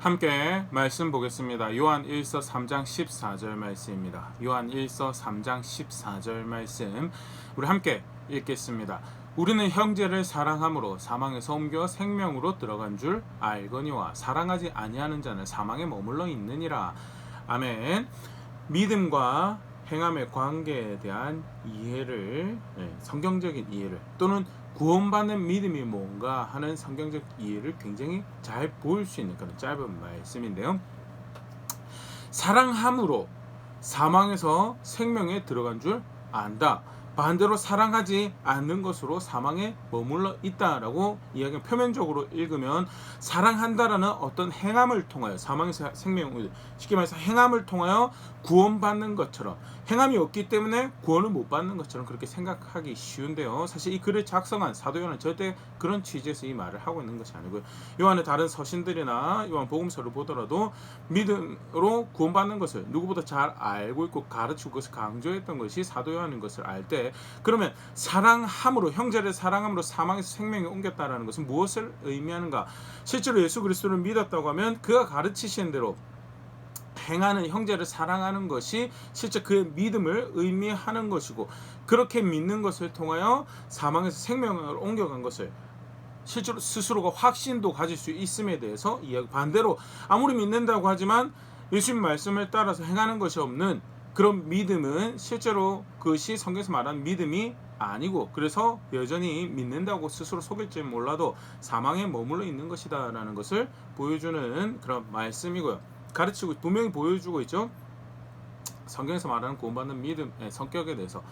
함께 말씀 보겠습니다. 요한 1서 3장 14절 말씀입니다. 요한 1서 3장 14절 말씀 우리 함께 읽겠습니다. 우리는 형제를 사랑함으로 사망에서 옮겨 생명으로 들어간 줄 알거니와 사랑하지 아니하는 자는 사망에 머물러 있느니라. 아멘. 믿음과 행함의 관계에 대한 이해를, 성경적인 이해를 또는 구원받는 믿음이 뭔가 하는 성경적 이해를 굉장히 잘 보일 수 있는 그런 짧은 말씀인데요. 사랑함으로 사망에서 생명에 들어간 줄 안다. 반대로 사랑하지 않는 것으로 사망에 머물러 있다라고 이야기는 표면적으로 읽으면 사랑한다라는 어떤 행함을 통하여 사망에서 생명을, 쉽게 말해서 행함을 통하여 구원받는 것처럼, 행함이 없기 때문에 구원을 못 받는 것처럼 그렇게 생각하기 쉬운데요. 사실 이 글을 작성한 사도 요한은 절대 그런 취지에서 이 말을 하고 있는 것이 아니고요. 요한의 다른 서신들이나 요한 복음서를 보더라도 믿음으로 구원받는 것을 누구보다 잘 알고 있고 가르치고 그것을 강조했던 것이 사도 요한인 것을 알 때, 그러면 사랑함으로, 형제를 사랑함으로 사망에서 생명에 옮겼다라는 것은 무엇을 의미하는가? 실제로 예수 그리스도를 믿었다고 하면 그가 가르치신 대로 행하는, 형제를 사랑하는 것이 실제 그의 믿음을 의미하는 것이고, 그렇게 믿는 것을 통하여 사망에서 생명을 옮겨간 것을 실제로 스스로가 확신도 가질 수 있음에 대해서 이야기. 반대로 아무리 믿는다고 하지만 예수님 말씀을 따라서 행하는 것이 없는 그런 믿음은 실제로 그것이 성경에서 말하는 믿음이 아니고, 그래서 여전히 믿는다고 스스로 속일지 몰라도 사망에 머물러 있는 것이다 라는 것을 보여주는 그런 말씀이고요. 가르치고 분명히 보여주고 있죠. 성경에서 말하는 구원받는 믿음의 성격에 대해서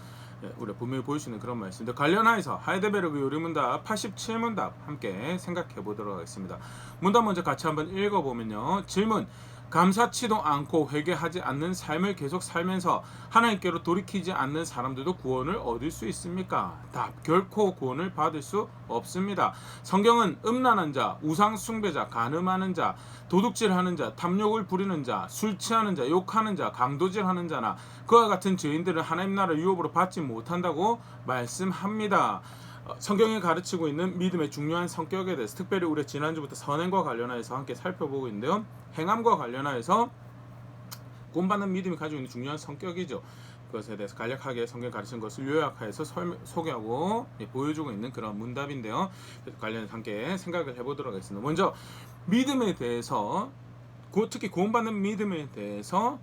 우리가 분명히 보일 수 있는 그런 말씀인데, 관련하여서 하이델베르그 요리문답 87문답 함께 생각해 보도록 하겠습니다. 문답 먼저 같이 한번 읽어보면요. 질문: 감사치도 않고 회개하지 않는 삶을 계속 살면서 하나님께로 돌이키지 않는 사람들도 구원을 얻을 수 있습니까? 답: 결코 구원을 받을 수 없습니다. 성경은 음란한 자, 우상 숭배자, 간음하는 자, 도둑질하는 자, 탐욕을 부리는 자, 술 취하는 자, 욕하는 자, 강도질하는 자나 그와 같은 죄인들은 하나님 나라를 유업으로 받지 못한다고 말씀합니다. 성경이 가르치고 있는 믿음의 중요한 성격에 대해서 특별히 우리 지난주부터 선행과 관련해서 함께 살펴보고 있는데요. 행함과 관련해서 구원받는 믿음이 가지고 있는 중요한 성격이죠. 그것에 대해서 간략하게 성경 가르치는 것을 요약해서 소개하고 보여주고 있는 그런 문답인데요. 관련해서 함께 생각을 해보도록 하겠습니다. 먼저 믿음에 대해서, 특히 구원받는 믿음에 대해서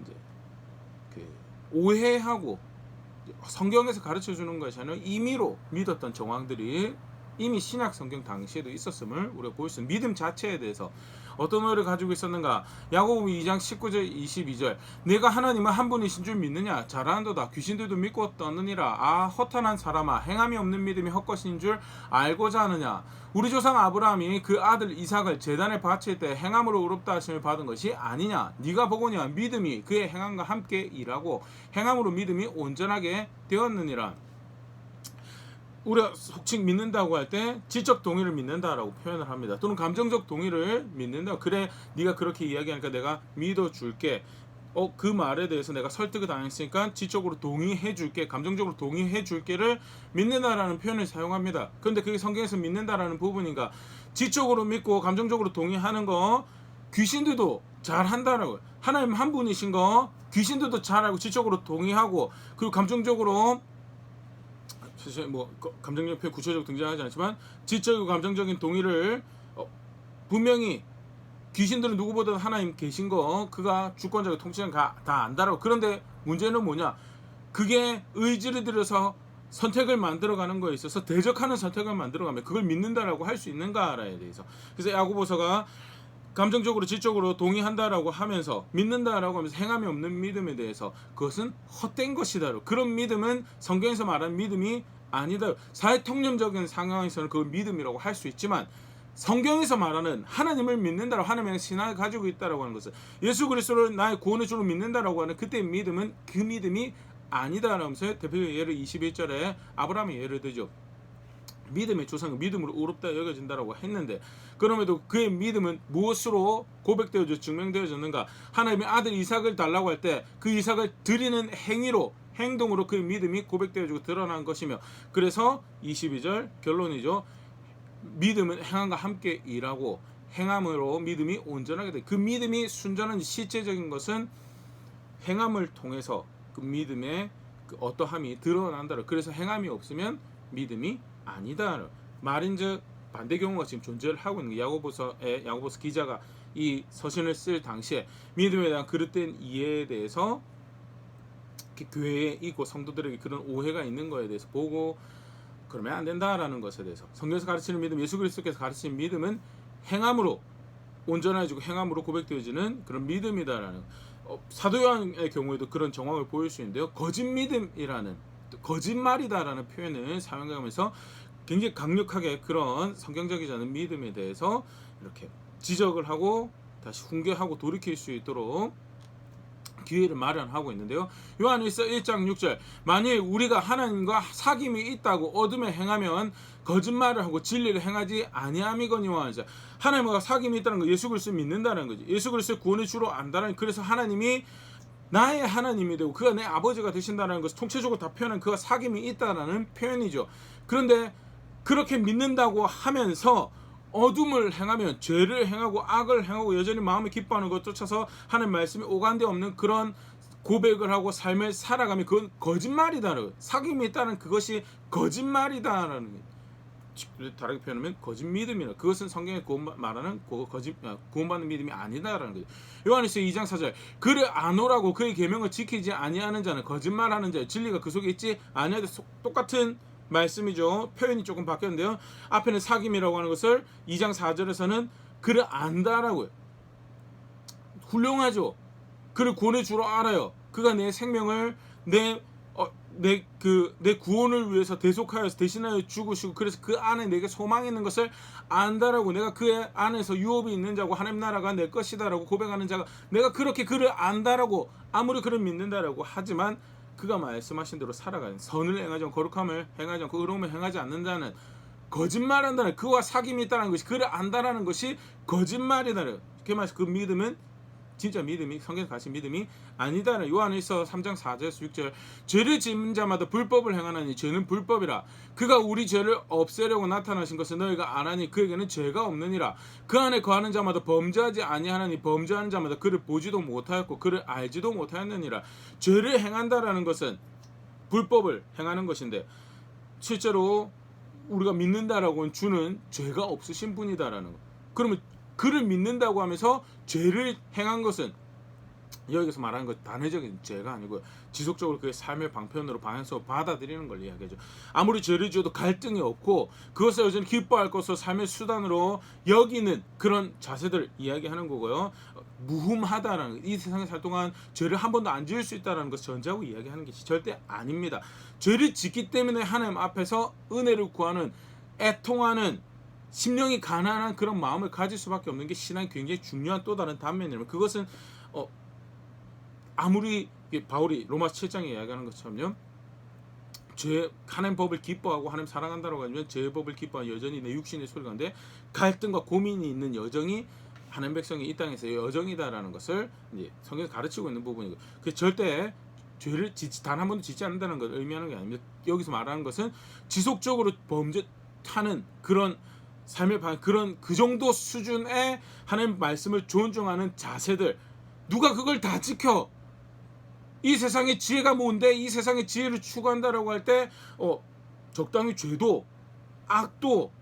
이제 오해하고 성경에서 가르쳐주는 것이 아니라 임의로 믿었던 정황들이 이미 신약 성경 당시에도 있었음을 우리가 볼 수 있습니다. 믿음 자체에 대해서 어떤 오해를 가지고 있었는가? 야고보 2장 19절 22절 내가 하나님은 한 분이신 줄 믿느냐? 잘하는도다. 귀신들도 믿고 떠느니라. 아, 허탄한 사람아, 행함이 없는 믿음이 헛것인 줄 알고자 하느냐? 우리 조상 아브라함이 그 아들 이삭을 제단에 바칠 때 행함으로 의롭다 하심을 받은 것이 아니냐? 네가 보거니와 믿음이 그의 행함과 함께 일하고 행함으로 믿음이 온전하게 되었느니라. 우리가 속칭 믿는다고 할 때 지적 동의를 믿는다라고 표현을 합니다. 또는 감정적 동의를 믿는다. 그래, 네가 그렇게 이야기하니까 내가 믿어줄게. 그 말에 대해서 내가 설득을 당했으니까 지적으로 동의해줄게, 감정적으로 동의해줄게를 믿는다라는 표현을 사용합니다. 그런데 그게 성경에서 믿는다라는 부분인가? 지적으로 믿고 감정적으로 동의하는 거 귀신들도 잘한다라고. 하나님 한 분이신 거 귀신들도 잘하고 지적으로 동의하고, 그리고 감정적으로, 사실 감정적 표현 구체적으로 등장하지 않지만 지적이고 감정적인 동의를 분명히 귀신들은 누구보다 하나님 계신 거, 그가 주권자고 통치자는 다 안다라고. 그런데 문제는 뭐냐? 그게 의지를 들여서 선택을 만들어가는 거에 있어서 대적하는 선택을 만들어가면 그걸 믿는다라고 할 수 있는가에 대해서. 그래서 야고보서가 감정적으로 지적으로 동의한다라고 하면서 믿는다라고 하면서 행함이 없는 믿음에 대해서 그것은 헛된 것이다. 그런 믿음은 성경에서 말하는 믿음이 아니다. 사회통념적인 상황에서는 그걸 믿음이라고 할 수 있지만 성경에서 말하는 하나님을 믿는다라고, 하나님의 신앙을 가지고 있다라고 하는 것은, 예수 그리스도를 나의 구원의 주로 믿는다라고 하는 그때의 믿음은 그 믿음이 아니다라면서 대표적인 예를 21절에 아브라함의 예를 들죠. 믿음의 조상은 믿음으로 의롭다 여겨진다라고 했는데, 그럼에도 그의 믿음은 무엇으로 고백되어져 증명되어졌는가? 하나님의 아들 이삭을 달라고 할 때 그 이삭을 드리는 행위로, 행동으로 그의 믿음이 고백되어지고 드러난 것이며, 그래서 22절 결론이죠. 믿음은 행함과 함께 일하고 행함으로 믿음이 온전하게 돼. 그 믿음이 순전한 실제적인 것은 행함을 통해서 그 믿음의 그 어떠함이 드러난다. 그래서 행함이 없으면 믿음이 아니다. 말인즉 반대 경우가 지금 존재를 하고 있는 거예요. 야고보서 기자가 이 서신을 쓸 당시에 믿음에 대한 그릇된 이해에 대해서 교회에 있고 성도들에게 그런 오해가 있는 거에 대해서 보고 그러면 안 된다라는 것에 대해서 성경에서 가르치는 믿음, 예수 그리스도께서 가르치는 믿음은 행함으로 온전해지고 행함으로 고백되어지는 그런 믿음이다라는 사도 요한의 경우에도 그런 정황을 보일 수 있는데요. 거짓 믿음이라는 거짓말이다라는 표현을 사용하면서 굉장히 강력하게 그런 성경적이지 않은 믿음에 대해서 이렇게 지적을 하고 다시 훈계하고 돌이킬 수 있도록 기회를 마련하고 있는데요. 요한일서 1장 6절 만일 우리가 하나님과 사귐이 있다고 어둠에 행하면 거짓말을 하고 진리를 행하지 아니함이거니와. 하나님과 사귐이 있다는 거 예수 그리스도를 믿는다는 거지. 예수 그리스도의 구원의 주로 안다는. 그래서 하나님이 나의 하나님이 되고 그가 내 아버지가 되신다는 것을 통째적으로 다 표현한 그가 사귐이 있다라는 표현이죠. 그런데 그렇게 믿는다고 하면서 어둠을 행하면 죄를 행하고 악을 행하고 여전히 마음을 기뻐하는 것 쫓아서 하는 말씀이 오간데 없는 그런 고백을 하고 삶을 살아가면 그건 거짓말이다라는 사귐이 있다는 그것이 거짓말이다라는 거예요. 다르게 표현하면 거짓 믿음이라. 그것은 성경에 말하는 구원받는 믿음이 아니다라는 거죠. 요한일서 2장 4절 그를 아노라고 그의 계명을 지키지 아니하는 자는 거짓말하는 자요 진리가 그 속에 있지 아니하되. 똑같은 말씀이죠. 표현이 조금 바뀌었는데요. 앞에는 사귐이라고 하는 것을 2장 4절에서는 그를 안다라고요. 훌륭하죠. 그를 구원의 주로 알아요. 그가 내 생명을 내 구원을 위해서 대속하여서 대신하여 죽으시고 그래서 그 안에 내게 소망이 있는 것을 안다라고. 내가 그 안에서 유업이 있는 자고 하나님 나라가 내 것이다라고 고백하는 자가 내가 그렇게 그를 안다라고 아무리 그를 믿는다라고 하지만 그가 말씀하신 대로 살아가는 선을 행하지 않고 거룩함을 행하지 않고 의로움을 행하지 않는 자는 거짓말한다는 그와 사귐이 있다는 것이 그를 안다라는 것이 거짓말이다는. 그 말씀 그 믿음은 진짜 믿음이 성경에 가신 믿음이 아니다는. 요한일서 3장 4절에서 6절 죄를 짓는 자마다 불법을 행하나니 죄는 불법이라. 그가 우리 죄를 없애려고 나타나신 것을 너희가 아나니 그에게는 죄가 없느니라. 그 안에 거하는 자마다 범죄하지 아니하나니 범죄하는 자마다 그를 보지도 못하였고 그를 알지도 못하였느니라. 죄를 행한다라는 것은 불법을 행하는 것인데 실제로 우리가 믿는다라고는 주는 죄가 없으신 분이다라는 거. 그러면 그를 믿는다고 하면서 죄를 행한 것은 여기서 말하는 것 단회적인 죄가 아니고 지속적으로 그의 삶의 방편으로 방향성으로 받아들이는 걸 이야기하죠. 아무리 죄를 지어도 갈등이 없고 그것을 여전히 기뻐할 것으로 삶의 수단으로 여기는 그런 자세들을 이야기하는 거고요. 무흠하다라는 이 세상에 살 동안 죄를 한 번도 안 지을 수 있다는 것을 전제하고 이야기하는 것이 절대 아닙니다. 죄를 짓기 때문에 하나님 앞에서 은혜를 구하는 애통하는 심령이 가난한 그런 마음을 가질 수밖에 없는 게 신앙이 굉장히 중요한 또 다른 단면이라면 그것은 아무리 바울이 로마서 7장에 이야기하는 것처럼요. 하나님 법을 기뻐하고 하나님 사랑한다고 하면 죄의 법을 기뻐하는 여전히 내 육신의 소리 가운데 갈등과 고민이 있는 여정이 하나님 백성이 이 땅에서 여정이다라는 것을 이제 성경에서 가르치고 있는 부분이고 그 절대 죄를 단 한 번도 짓지 않는다는 걸 의미하는 게 아닙니다. 여기서 말하는 것은 지속적으로 범죄하는 그런 삶의 그런 그 정도 수준의 하나님 말씀을 존중하는 자세들 누가 그걸 다 지켜? 이 세상의 지혜가 뭔데 이 세상의 지혜를 추구한다라고 할 때 적당히 죄도 악도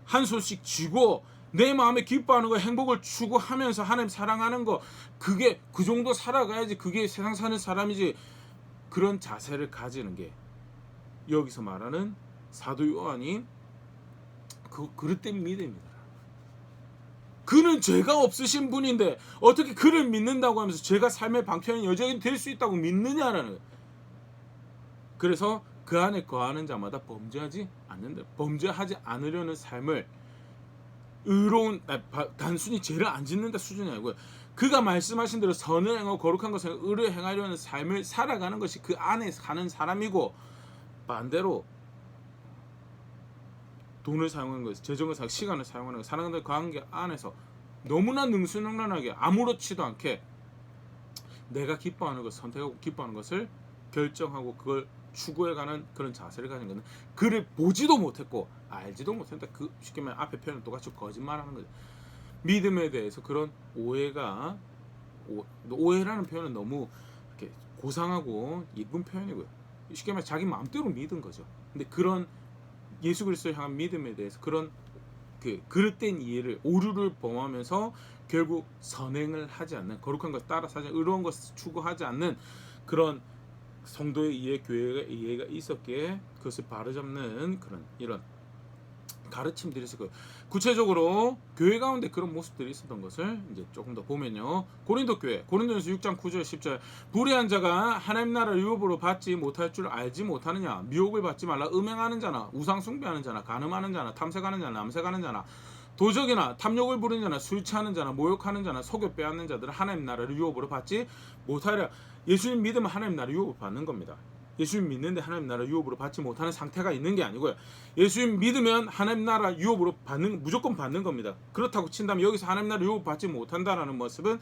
한 손씩 쥐고 내 마음에 기뻐하는 거 행복을 추구하면서 하나님 사랑하는 거 그게 그 정도 살아가야지 그게 세상 사는 사람이지. 그런 자세를 가지는 게 여기서 말하는 사도 요한이 그 그릇된 믿음입니다. 그는 죄가 없으신 분인데 어떻게 그를 믿는다고 하면서 죄가 삶의 방편이 여전히 될 수 있다고 믿느냐라는 거예요. 그래서 그 안에 거하는 자마다 범죄하지 않는다. 범죄하지 않으려는 삶을 의로운 단순히 죄를 안 짓는다 수준이 아니고요. 그가 말씀하신 대로 선을 행하고 거룩한 것을 의를 행하려는 삶을 살아가는 것이 그 안에 사는 사람이고 반대로 돈을 사용하는 것, 재정을 사용, 시간을 사용하는 것, 사랑하는 관계 안에서 너무나 능수능란하게 아무렇지도 않게 내가 기뻐하는 것을 선택하고 기뻐하는 것을 결정하고 그걸 추구해가는 그런 자세를 가진 것은 그를 보지도 못했고 알지도 못했다. 그 쉽게 말하면 앞에 표현은 똑같이 거짓말하는 거죠. 믿음에 대해서 그런 오해라는 표현은 너무 이렇게 고상하고 예쁜 표현이고요. 쉽게 말해 자기 마음대로 믿은 거죠. 근데 그런 예수 그리스도를 향한 믿음에 대해서 그런 그릇된 이해를 오류를 범하면서 결국 선행을 하지 않는, 거룩한 것을 따라서 하지 않는, 의로운 것을 추구하지 않는 그런 성도의 이해, 교회의 이해가 있었기에 그것을 바로잡는 그런 이런 가르침들이 있을 거예요. 구체적으로 교회 가운데 그런 모습들이 있었던 것을 이제 조금 더 보면요. 고린도 교회, 고린도전서 6장 9절 10절, 불의한 자가 하나님 나라 유업으로 받지 못할 줄 알지 못하느냐. 미혹을 받지 말라. 음행하는 자나 우상 숭배하는 자나 간음하는 자나 탐색하는 자나 남색하는 자나 도적이나 탐욕을 부리는 자나 술 취하는 자나 모욕하는 자나 속여 빼앗는 자들은 하나님 나라를 유업으로 받지 못하리라. 예수님 믿으면 하나님 나라 유업을 받는 겁니다. 예수님 믿는데 하나님 나라 유업으로 받지 못하는 상태가 있는 게 아니고요. 예수님 믿으면 하나님 나라 유업으로 무조건 받는 겁니다. 그렇다고 친다면 여기서 하나님 나라 유업 받지 못한다라는 모습은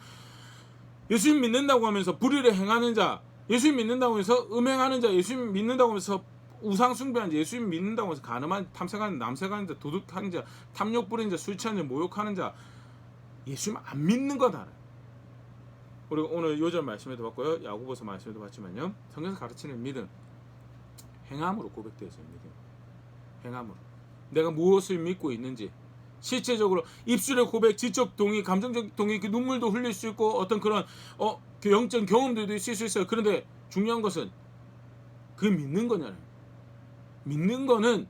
예수님 믿는다고 하면서 불의를 행하는 자, 예수님 믿는다고 해서 음행하는 자, 예수님 믿는다고 하면서 우상 숭배하는 자, 예수님 믿는다고 해서 간음한, 탐색하는, 남색하는 자, 도둑하는 자, 탐욕 부리는 자, 술 취하는 자, 모욕하는 자, 예수님 안 믿는 거다. 그리고 오늘 요절 말씀에도 봤고요, 야고보서 말씀에도 봤지만요, 성경에서 가르치는 믿음, 행함으로 고백되어 있어요. 믿음, 행함으로 내가 무엇을 믿고 있는지 실제적으로 입술의 고백, 지적 동의, 감정적 동의, 그 눈물도 흘릴 수 있고 어떤 그런 그 영적 경험들도 있을 수 있어요. 그런데 중요한 것은 그 믿는 거냐는, 믿는 거는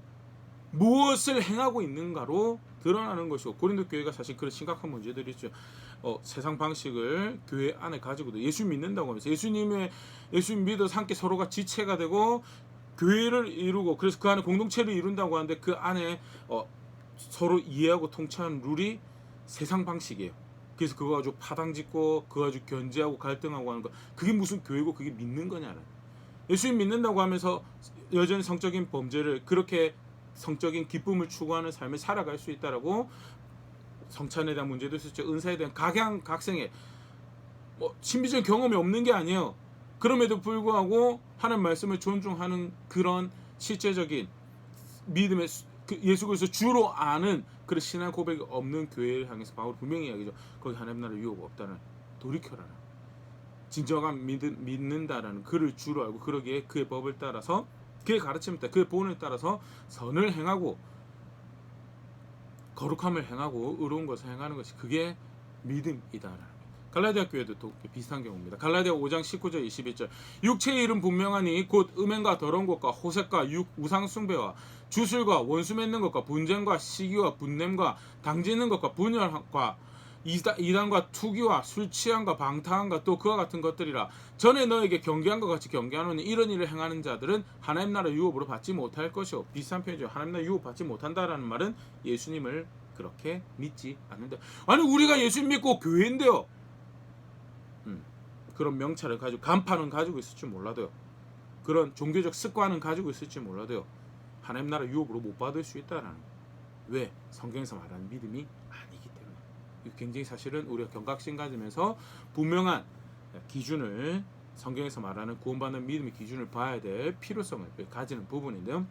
무엇을 행하고 있는가로 드러나는 것이고, 고린도 교회가 사실 그런 심각한 문제들이 있죠. 세상 방식을 교회 안에 가지고도 예수 믿는다고 하면서 예수님 믿어서 함께 서로가 지체가 되고 교회를 이루고, 그래서 그 안에 공동체를 이룬다고 하는데 그 안에 서로 이해하고 통치하는 룰이 세상 방식이에요. 그래서 그거 가지고 파당짓고 그거 가지고 견제하고 갈등하고 하는 거, 그게 무슨 교회고 그게 믿는 거냐는. 예수님 믿는다고 하면서 여전히 성적인 범죄를, 그렇게 성적인 기쁨을 추구하는 삶을 살아갈 수 있다라고, 성찬에 대한 문제도 있었죠. 은사에 대한 각양각색의 신비적인 경험이 없는 게 아니에요. 그럼에도 불구하고 하나님 말씀을 존중하는 그런 실제적인 믿음의 예수 그리스도 주로 아는 그런 신앙 고백이 없는 교회를 향해서 바울이 분명히 이야기죠. 거기 하나님 나라 유혹 없다는, 돌이켜라. 진정한 믿는다라는 그를 주로 알고, 그러기에 그의 법을 따라서, 그의 가르침을 따라, 그의 본을 따라서 선을 행하고 거룩함을 행하고 의로운 것을 행하는 것이, 그게 믿음이다라는. 갈라디아 교회도 또 비슷한 경우입니다. 갈라디아 5장 19절 21절, 육체의 일은 분명하니 곧 음행과 더러운 것과 호색과 우상 숭배와 주술과 원수 맺는 것과 분쟁과 시기와 분냄과 당지는 것과 분열과 이단과 투기와 술 취함과 방탕함과 또 그와 같은 것들이라. 전에 너에게 경계한 것 같이 경계하노니 이런 일을 행하는 자들은 하나님 나라 유업으로 받지 못할 것이요. 비슷한 표현이죠. 하나님 나라 유업 받지 못한다라는 말은 예수님을 그렇게 믿지 않는다. 아니 우리가 예수님 믿고 교회인데요, 그런 명찰을 가지고, 간판은 가지고 있을지 몰라도요, 그런 종교적 습관은 가지고 있을지 몰라도요, 하나님 나라 유업으로 못 받을 수 있다라는. 왜? 성경에서 말하는 믿음이 아니기 때문에. 굉장히 사실은 우리가 경각심 가지면서 분명한 기준을, 성경에서 말하는 구원받는 믿음의 기준을 봐야 될 필요성을 가지는 부분인데요,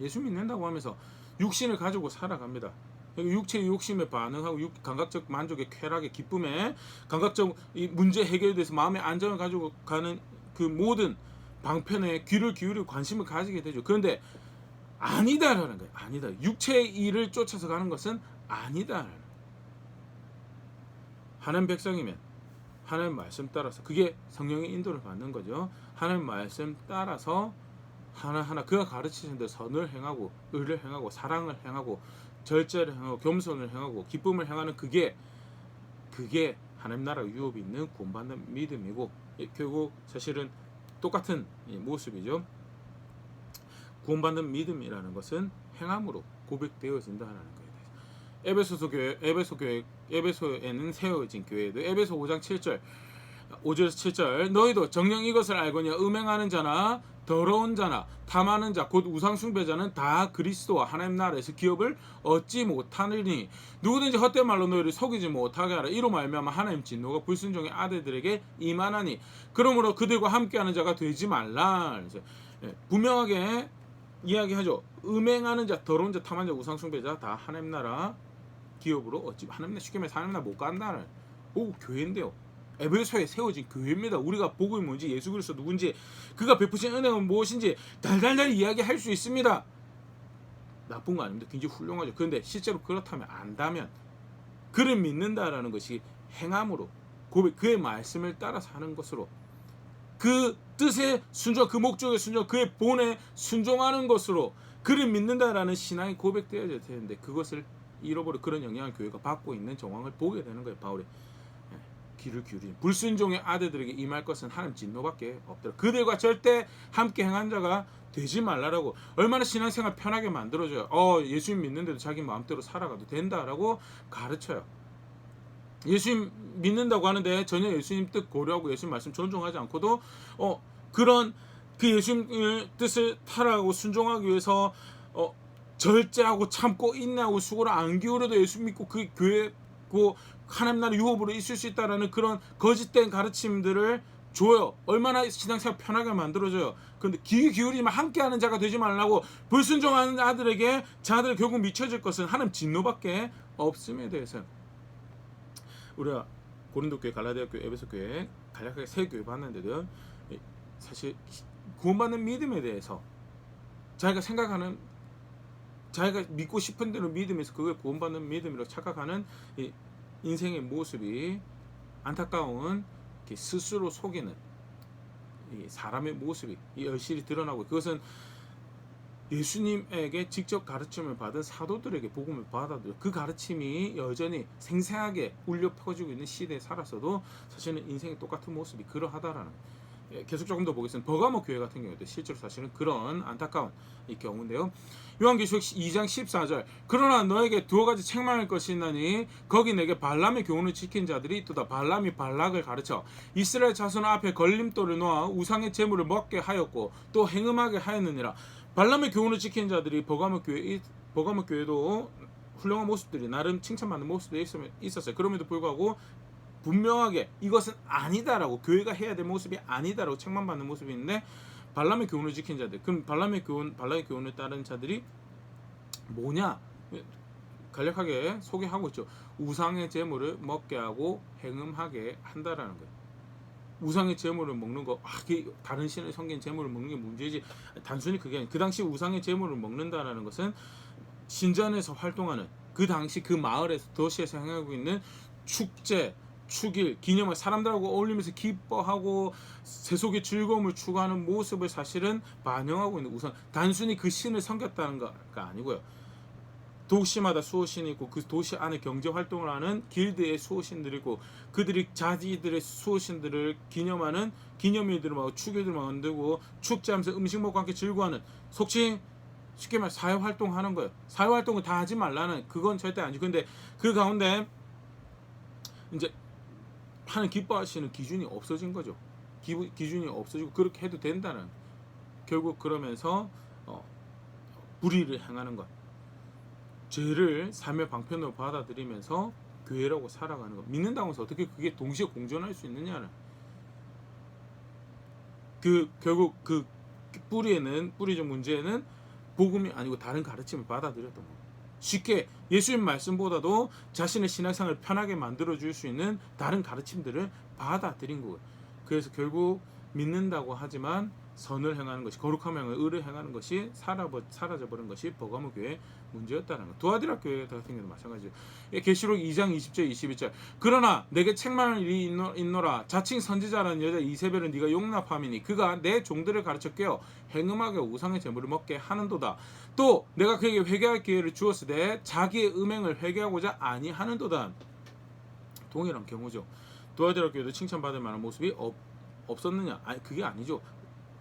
예수 믿는다고 하면서 육신을 가지고 살아갑니다. 육체의 욕심에 반응하고 감각적 만족의 쾌락의 기쁨에, 감각적 이 문제 해결돼서 마음의 안정을 가지고 가는 그 모든 방편에 귀를 기울이고 관심을 가지게 되죠. 그런데 아니다라는 거예요. 아니다. 육체의 일을 쫓아서 가는 것은 아니다. 하나님 백성이면 하나님 말씀 따라서, 그게 성령의 인도를 받는 거죠. 하나님 말씀 따라서 하나하나 그가 가르치신 대로 선을 행하고 의를 행하고 사랑을 행하고 절제를 행하고 겸손을 행하고 기쁨을 행하는, 그게 하나님 나라 유업이 있는 구원받는 믿음이고, 결국 사실은 똑같은 모습이죠. 구원받는 믿음이라는 것은 행함으로 고백되어진다는 거예요. 에베소에는 세워진 교회도 에베소 5장 7절 5절에서 7절, 너희도 정녕 이것을 알거니와 음행하는 자나 더러운 자나 탐하는 자 곧 우상숭배자는 다 그리스도와 하나님 나라에서 기업을 얻지 못하느니 누구든지 헛된 말로 너희를 속이지 못하게 하라. 이로 말미암아 하나님 진노가 불순종의 아들들에게 임하나니 그러므로 그들과 함께하는 자가 되지 말라. 분명하게 이야기하죠. 음행하는 자, 더러운 자, 탐하는 자, 우상숭배자 다 하나님 나라 기업으로 어찌 하나님나 쉽게 말해서 하나님나 못 간다는 교회인데요. 에베소에 세워진 교회입니다. 우리가 복음이 뭔지, 예수 그리스도 누군지, 그가 베푸신 은혜가 무엇인지 달달달 이야기할 수 있습니다. 나쁜 거 아닙니다. 굉장히 훌륭하죠. 그런데 실제로 그렇다면 안다면 그를 믿는다라는 것이 행함으로 고백, 그의 말씀을 따라서 하는 것으로, 그 뜻에 순종, 그 목적에 순종, 그의 본에 순종하는 것으로 그를 믿는다라는 신앙이 고백되어야 되는데 그것을 잃어버려 그런 영향을 교회가 받고 있는 정황을 보게 되는 거예요. 바울이 귀를 기울이니 불순종의 아들들에게 임할 것은 하나님 진노밖에 없더라. 그들과 절대 함께 행한 자가 되지 말라라고. 얼마나 신앙생활 편하게 만들어줘요. 예수님 믿는데도 자기 마음대로 살아가도 된다라고 가르쳐요. 예수님 믿는다고 하는데 전혀 예수님 뜻 고려하고 예수님 말씀 존중하지 않고도 그런 그 예수님 뜻을 따라가고 순종하기 위해서 절제하고 참고 인내하고 수고를 안 기울여도 예수 믿고 그 교회고 하나님 나라 유업으로 있을 수 있다라는 그런 거짓된 가르침들을 줘요. 얼마나 신앙생활 편하게 만들어줘요. 그런데 귀 기울이지만 함께하는 자가 되지 말라고. 불순종하는 아들에게 자들 결국 미쳐질 것은 하나님 진노밖에 없음에 대해서 우리가 고린도 교회, 갈라디아 교회, 에베소 교회 간략하게 세 교회 봤는데도 사실 구원받는 믿음에 대해서 자기가 생각하는, 자기가 믿고 싶은 대로 믿음에서 그걸 구원받는 믿음이라고 착각하는 이 인생의 모습이 안타까운 스스로 속이는 이 사람의 모습이 여실히 드러나고, 그것은 예수님에게 직접 가르침을 받은 사도들에게 복음을 받아도 그 가르침이 여전히 생생하게 울려 퍼지고 있는 시대에 살았어도 사실은 인생의 똑같은 모습이 그러하다라는, 계속 조금 더 보겠습니다. 버가모 교회 같은 경우도 실제로 사실은 그런 안타까운 이 경우인데요. 요한계시록 2장 14절 그러나 너에게 두어 가지 책망할 것이 있나니 거기 내게 발람의 교훈을 지킨 자들이 있도다. 발람이 발락을 가르쳐 이스라엘 자손 앞에 걸림돌을 놓아 우상의 제물을 먹게 하였고 또 행음하게 하였느니라. 발람의 교훈을 지킨 자들이 버가모 교회도 훌륭한 모습들이 나름 칭찬받는 모습들이 있었어요. 그럼에도 불구하고 분명하게 이것은 아니다라고, 교회가 해야 될 모습이 아니다라고 책망받는 모습이 있는데, 발람의 교훈을 지킨 자들, 그럼 발람의 교훈을 따른 자들이 뭐냐? 간략하게 소개하고 있죠. 우상의 제물을 먹게 하고 행음하게 한다라는 거예요. 우상의 제물을 먹는 거, 다른 신을 섬긴 제물을 먹는 게 문제지. 단순히 그게 아니라 그 당시 우상의 제물을 먹는다라는 것은 신전에서 활동하는 그 당시 그 마을에서 도시에서 행하고 있는 축제, 축일, 기념을 사람들하고 어울리면서 기뻐하고 세속의 즐거움을 추구하는 모습을 사실은 반영하고 있는 우상, 단순히 그 신을 섬겼다는 거가 아니고요. 도시마다 수호신이 있고 그 도시 안에 경제 활동을 하는 길드의 수호신들이고 그들이 자기들의 수호신들을 기념하는 기념일들을 막 축일들을 만들고 축제하면서 음식 먹고 함께 즐거워하는, 속칭 쉽게 말해 사회활동하는 거예요. 사회활동을 다 하지 말라는, 그건 절대 아니죠. 근데 그 가운데 이제 하는 기뻐하시는 기준이 없어진 거죠. 기준이 없어지고 그렇게 해도 된다는, 결국 그러면서 불의를 행하는 것, 죄를 삶의 방편으로 받아들이면서 교회라고 살아가는 것, 믿는다고 해서 어떻게 그게 동시에 공존할 수 있느냐는, 결국 그 뿌리적 문제는 복음이 아니고 다른 가르침을 받아들였던 거예요. 쉽게 예수님 말씀보다도 자신의 신앙생활을 편하게 만들어줄 수 있는 다른 가르침들을 받아들인 거예요. 그래서 결국 믿는다고 하지만 선을 행하는 것이, 거룩함을 행하는 의를 행하는 것이 사라져버린 것이 버가모 교회의 문제였다는 것. 두아디라 교회 같은 경우도 마찬가지죠. 계시록 2장 20절 21절 그러나 내게 책망할 일이 있노라. 자칭 선지자라는 여자 이세벨은 네가 용납함이니 그가 내 종들을 가르쳐 깨어 행음하게 우상의 제물을 먹게 하는도다. 또 내가 그에게 회개할 기회를 주었으되 자기의 음행을 회개하고자 아니하는도다. 동일한 경우죠. 두아디라 교회도 칭찬받을 만한 모습이 없었느냐? 아니, 그게 아니죠.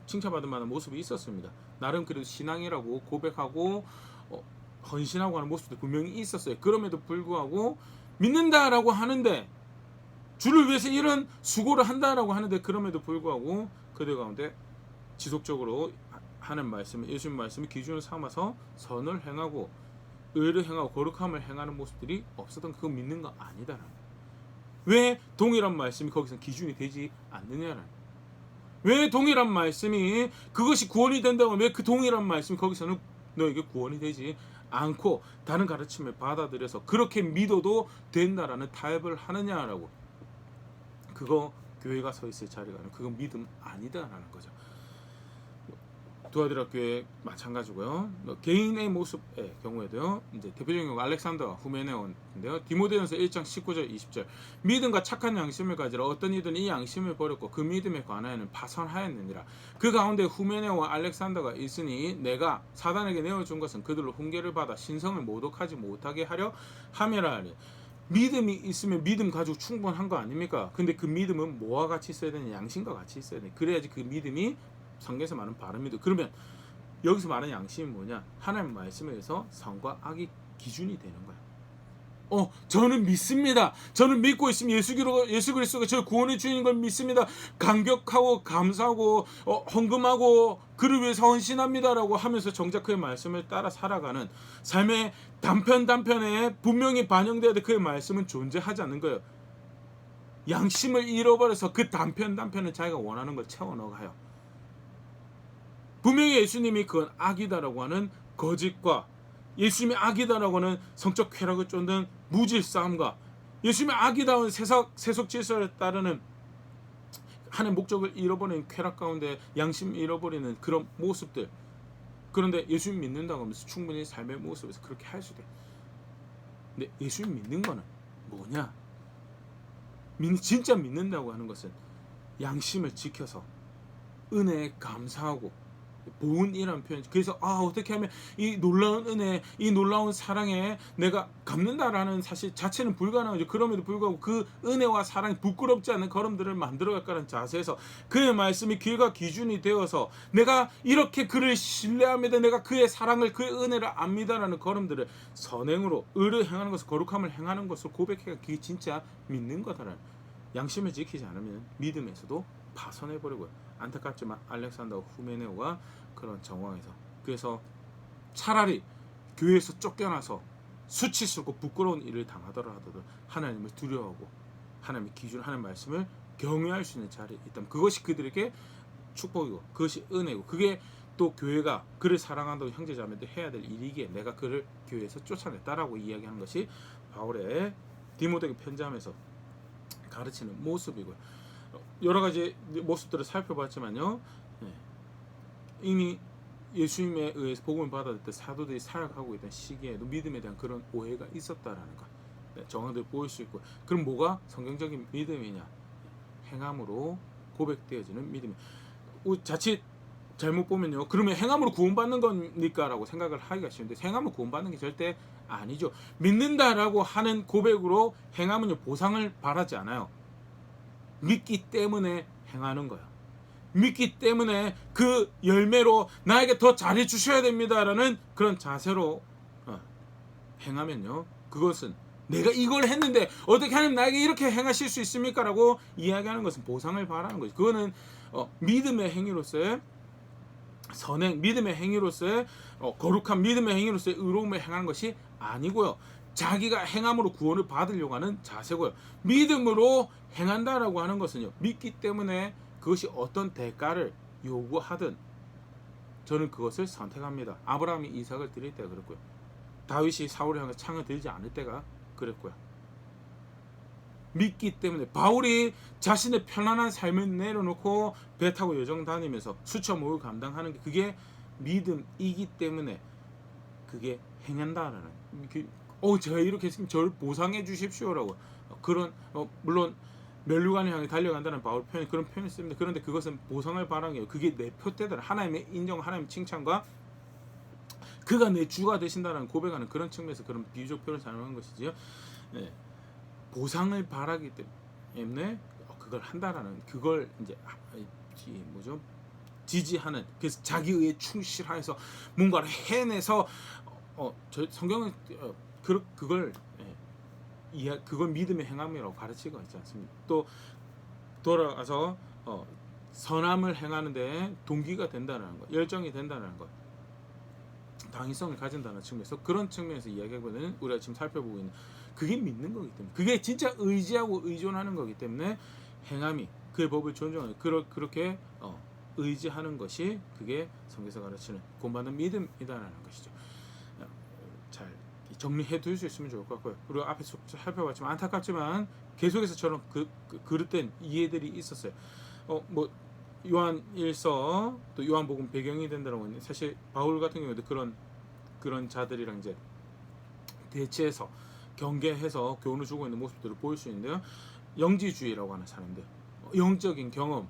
칭찬받을 만한 모습이 있었습니다. 나름 그래도 신앙이라고 고백하고 헌신하고 하는 모습도 분명히 있었어요. 그럼에도 불구하고 믿는다라고 하는데, 주를 위해서 이런 수고를 한다라고 하는데, 그럼에도 불구하고 그들 가운데 지속적으로 하는 말씀, 예수님 말씀을 기준을 삼아서 선을 행하고 의를 행하고 거룩함을 행하는 모습들이 없었던, 그거 믿는 거 아니다라는 거예요. 왜 동일한 말씀이 거기서 기준이 되지 않느냐라는 거예요. 왜 동일한 말씀이 그것이 구원이 된다고 하면 왜 그 동일한 말씀이 거기서는 너에게 구원이 되지 않고 다른 가르침을 받아들여서 그렇게 믿어도 된다라는 타협을 하느냐라고. 그거 교회가 서 있을 자리가 아니고 그건 믿음 아니다라는 거죠. 두아디라 교회 마찬가지고요. 개인의 모습의 경우에도요. 이제 대표적인 경우 알렉산더와 후메네오인데요. 디모데전서 1장 19절 20절. 믿음과 착한 양심을 가지라 어떤 이든 이 양심을 버렸고 그 믿음에 관하여는 파선하였느니라. 그 가운데 후메네오와 알렉산더가 있으니 내가 사단에게 내어준 것은 그들로 훈계를 받아 신성을 모독하지 못하게 하려 함이라 하니. 믿음이 있으면 믿음 가지고 충분한 거 아닙니까? 근데 그 믿음은 뭐와 같이 있어야 되냐? 양심과 같이 있어야 돼. 그래야지 그 믿음이 성경에서 말하는 바른 믿음. 그러면 여기서 말하는 양심이 뭐냐? 하나님 말씀에 의해서 선과 악이 기준이 되는 거야. 저는 믿습니다. 저는 믿고 있으면 예수 그리스도가 저를 구원해 주는 걸 믿습니다. 감격하고 감사하고 헌금하고 그를 위해서 헌신합니다라고 하면서 정작 그의 말씀을 따라 살아가는 삶의 단편에 분명히 반영되어야 될 그의 말씀은 존재하지 않는 거예요. 양심을 잃어버려서 그 단편을 자기가 원하는 걸 채워 넣어가요. 분명히 예수님이 그건 악이다라고 하는 거짓과 예수님이 악이다라고 하는 성적 쾌락을 쫓는 무질 싸움과 예수님이 악이다운 세속 질서를 따르는 하나의 목적을 잃어버리는 쾌락 가운데 양심 잃어버리는 그런 모습들. 그런데 예수님 믿는다고 하면서 충분히 삶의 모습에서 그렇게 할 수 돼. 근데 예수님 믿는 거는 뭐냐? 진짜 믿는다고 하는 것은 양심을 지켜서 은혜에 감사하고 보은이라는 표현. 그래서 어떻게 하면 이 놀라운 은혜, 이 놀라운 사랑에 내가 갚는다라는 사실 자체는 불가능하죠. 그럼에도 불구하고 그 은혜와 사랑이 부끄럽지 않은 걸음들을 만들어갈까라는 자세에서 그의 말씀이 길과 기준이 되어서 내가 이렇게 그를 신뢰합니다. 내가 그의 사랑을, 그의 은혜를 압니다라는 걸음들을 선행으로 의를 행하는 것을, 거룩함을 행하는 것을 고백해가 그게 진짜 믿는 거다라는. 양심을 지키지 않으면 믿음에서도 파손해버리고요. 안타깝지만 알렉산더 후메네오가 그런 정황에서, 그래서 차라리 교회에서 쫓겨나서 수치스럽고 부끄러운 일을 당하더라도 하나님을 두려워하고 하나님의 기준, 하나님의 말씀을 경외할 수 있는 자리에 있다면 그것이 그들에게 축복이고 그것이 은혜고, 그게 또 교회가 그를 사랑한다고 형제자매들 해야 될 일이기에 내가 그를 교회에서 쫓아냈다라고 이야기하는 것이 바울의 디모데에게 편지하면서 가르치는 모습이고요. 여러 가지 모습들을 살펴봤지만요, 이미 예수님에 의해서 복음을 받았을 때 사도들이 사역하고 있던 시기에도 믿음에 대한 그런 오해가 있었다라는 것, 정황들을 보일 수 있고. 그럼 뭐가 성경적인 믿음이냐? 행함으로 고백되어지는 믿음. 자칫 잘못 보면요, 그러면 행함으로 구원받는 겁니까? 라고 생각을 하기가 쉬운데 행함으로 구원받는 게 절대 아니죠. 믿는다라고 하는 고백으로 행함은요, 보상을 바라지 않아요. 믿기 때문에 행하는 거야. 믿기 때문에 그 열매로 나에게 더 잘해 주셔야 됩니다라는 그런 자세로 행하면요, 그것은 내가 이걸 했는데 어떻게 하나님 나에게 이렇게 행하실 수 있습니까? 라고 이야기하는 것은 보상을 바라는 거죠. 그거는 믿음의 행위로서의 선행, 믿음의 행위로서의 거룩한 믿음의 행위로서의 의로움을 행하는 것이 아니고요, 자기가 행함으로 구원을 받으려고 하는 자세고요. 믿음으로 행한다라고 하는 것은요, 믿기 때문에 그것이 어떤 대가를 요구하든 저는 그것을 선택합니다. 아브라함이 이삭을 드릴 때가 그랬고요, 다윗이 사울을 향해 창을 들지 않을 때가 그랬고요. 믿기 때문에 바울이 자신의 편안한 삶을 내려놓고 배 타고 여정 다니면서 수천목을 감당하는 게 그게 믿음이기 때문에 그게 행한다라는, 제가 이렇게 했으면 저를 보상해 주십시오라고 그런 물론 멸류관을 향해 달려간다는 바울 표현, 그런 표현을 씁니다. 그런데 그것은 보상을 바라는, 그게 내 표대다, 하나님의 인정, 하나님의 칭찬과 그가 내 주가 되신다는 고백하는 그런 측면에서 그런 비유적 표현을 사용한 것이지요. 보상을 바라기 때문에 그걸 한다라는, 그걸 이제 지지하는, 그래서 자기의 충실하여서 뭔가를 해내서 성경은 그걸 그걸 믿음의 행함이라고 가르치고 있지 않습니까? 또 돌아가서 선함을 행하는데 동기가 된다는 것, 열정이 된다는 것, 당위성을 가진다는 측면에서, 그런 측면에서 이야기하거든요. 우리가 지금 살펴보고 있는 그게 믿는 거기 때문에, 그게 진짜 의지하고 의존하는 거기 때문에 행함이 그의 법을 존중하는, 그렇게 의지하는 것이 그게 성경에서 가르치는 구원받는 믿음이다라는 것이죠. 정리해 둘 수 있으면 좋을 것 같고요. 그리고 앞에 쭉 살펴봤지만 안타깝지만 계속해서 저런 그릇된 이해들이 있었어요. 뭐 요한일서 또 요한복음 배경이 된다고 하는데 사실 바울 같은 경우도 그런 자들이랑 이제 대치해서 경계해서 교훈을 주고 있는 모습들을 보일 수 있는데요. 영지주의라고 하는 사람들, 영적인 경험,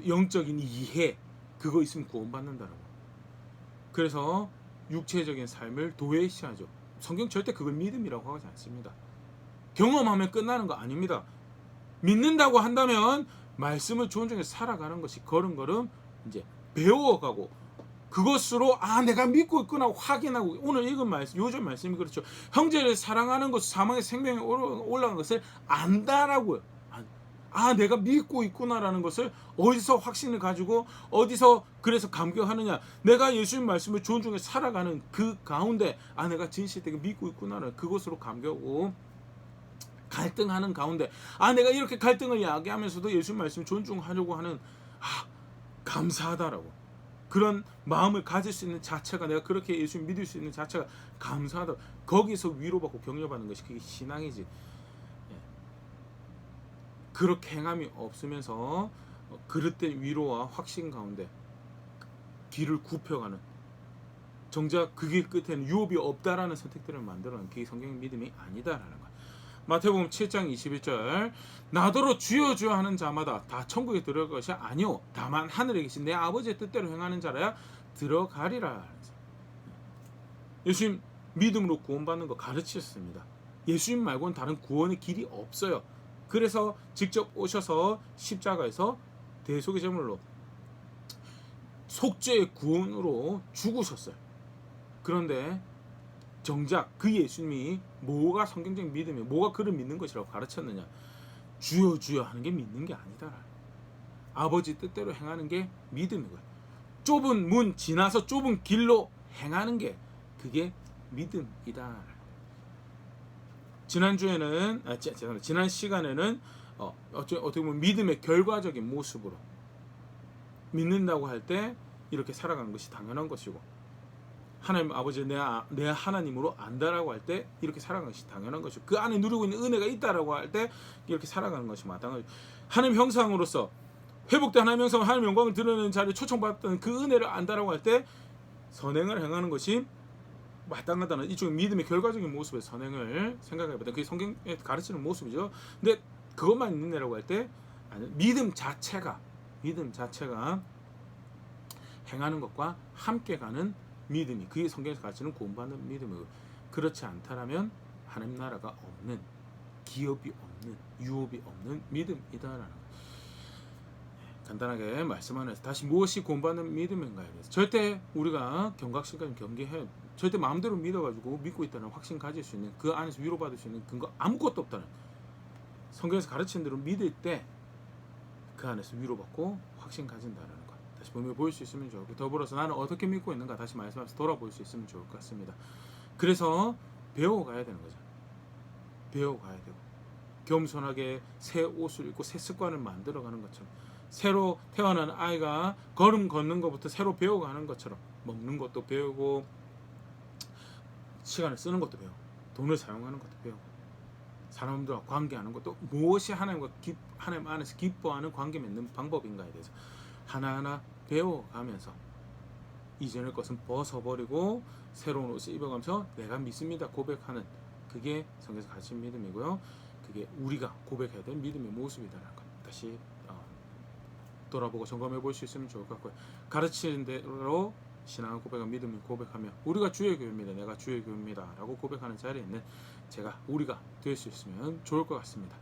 영적인 이해, 그거 있으면 구원받는다라고. 그래서 육체적인 삶을 도외시하죠. 성경 절대 그걸 믿음이라고 하지 않습니다. 경험하면 끝나는 거 아닙니다. 믿는다고 한다면 말씀을 존중해서 살아가는 것이 걸음걸음 이제 배워가고, 그것으로 내가 믿고 있구나 확인하고, 오늘 읽은 말씀, 요즘 말씀이 그렇죠. 형제를 사랑하는 것, 사망의 생명에 올라간 것을 안다라고요. 내가 믿고 있구나라는 것을 어디서 확신을 가지고 어디서 그래서 감격하느냐. 내가 예수님 말씀을 존중해 살아가는 그 가운데 내가 진실되게 믿고 있구나라는 그것으로 감격하고, 갈등하는 가운데 내가 이렇게 갈등을 야기하면서도 예수님 말씀을 존중하려고 하는 감사하다라고. 그런 마음을 가질 수 있는 자체가, 내가 그렇게 예수님 믿을 수 있는 자체가 감사하다. 거기서 위로받고 격려받는 것이 그게 신앙이지. 그렇게 행함이 없으면서 그릇된 위로와 확신 가운데 길을 굽혀가는, 정작 그 길 끝에는 유업이 없다라는 선택들을 만들어내는 그게 성경의 믿음이 아니다라는 것. 마태복음 7장 21절 나더러 주여 주여 하는 자마다 다 천국에 들어갈 것이 아니오 다만 하늘에 계신 내 아버지의 뜻대로 행하는 자라야 들어가리라. 예수님 믿음으로 구원받는 거 가르치셨습니다. 예수님 말고는 다른 구원의 길이 없어요. 그래서 직접 오셔서 십자가에서 대속의 제물로 속죄의 구원으로 죽으셨어요. 그런데 정작 그 예수님이 뭐가 성경적 믿음이, 뭐가 그를 믿는 것이라고 가르쳤느냐. 주여 주여 하는 게 믿는 게 아니다. 아버지 뜻대로 행하는 게 믿음이고요. 좁은 문 지나서 좁은 길로 행하는 게 그게 믿음이다. 지난 시간에는 어떻게 보면 믿음의 결과적인 모습으로 믿는다고 할 때 이렇게 살아가는 것이 당연한 것이고, 하나님 아버지 내 하나님으로 안다라고 할 때 이렇게 살아가는 것이 당연한 것이고, 그 안에 누리고 있는 은혜가 있다라고 할 때 이렇게 살아가는 것이 마땅하죠. 하나님 형상으로서 회복된 하나님 형상, 하나님 영광을 드러내는 자리에 초청받았던 그 은혜를 안다라고 할 때 선행을 행하는 것이 마땅하다는 이쪽 믿음의 결과적인 모습의 선행을 생각해봤다. 그게 성경에 가르치는 모습이죠. 근데 그것만 있느냐라고 할 때 믿음 자체가 행하는 것과 함께 가는 믿음이, 그게 성경에서 가르치는 구원받는 믿음이고, 그렇지 않다라면 하나님 나라가 없는, 기업이 없는, 유업이 없는 믿음이다라는 것. 간단하게 말씀 안에서 다시 무엇이 구원받는 믿음인가에 대해서 절대 우리가 경각심까지 경계해, 절대 마음대로 믿어가지고 믿고 있다는 확신 가질 수 있는, 그 안에서 위로받을 수 있는 근거 아무것도 없다는, 성경에서 가르치는 대로 믿을 때 그 안에서 위로받고 확신 가진다는 것. 다시 보면 보일 수 있으면 좋고, 더불어서 나는 어떻게 믿고 있는가 다시 말씀하면서 돌아볼 수 있으면 좋을 것 같습니다. 그래서 배워가야 되는 거죠. 배워가야 되고, 겸손하게 새 옷을 입고 새 습관을 만들어가는 것처럼, 새로 태어난 아이가 걸음 걷는 것부터 새로 배워가는 것처럼, 먹는 것도 배우고 시간을 쓰는 것도 배우고 돈을 사용하는 것도 배우고 사람들과 관계하는 것도, 무엇이 하나님 안에서 기뻐하는 관계 맺는 방법인가에 대해서 하나하나 배워가면서 이전의 것은 벗어버리고 새로운 옷을 입어가면서 내가 믿습니다 고백하는, 그게 성경에서 가르친 믿음이고요. 그게 우리가 고백해야 될 믿음의 모습이다라는 것 다시 돌아보고 점검해 볼 수 있으면 좋을 것 같고요. 가르치는 대로 신앙을 고백하며 믿음을 고백하며 우리가 주의 교회입니다, 내가 주의 교회입니다 라고 고백하는 자리에 있는 우리가 될 수 있으면 좋을 것 같습니다.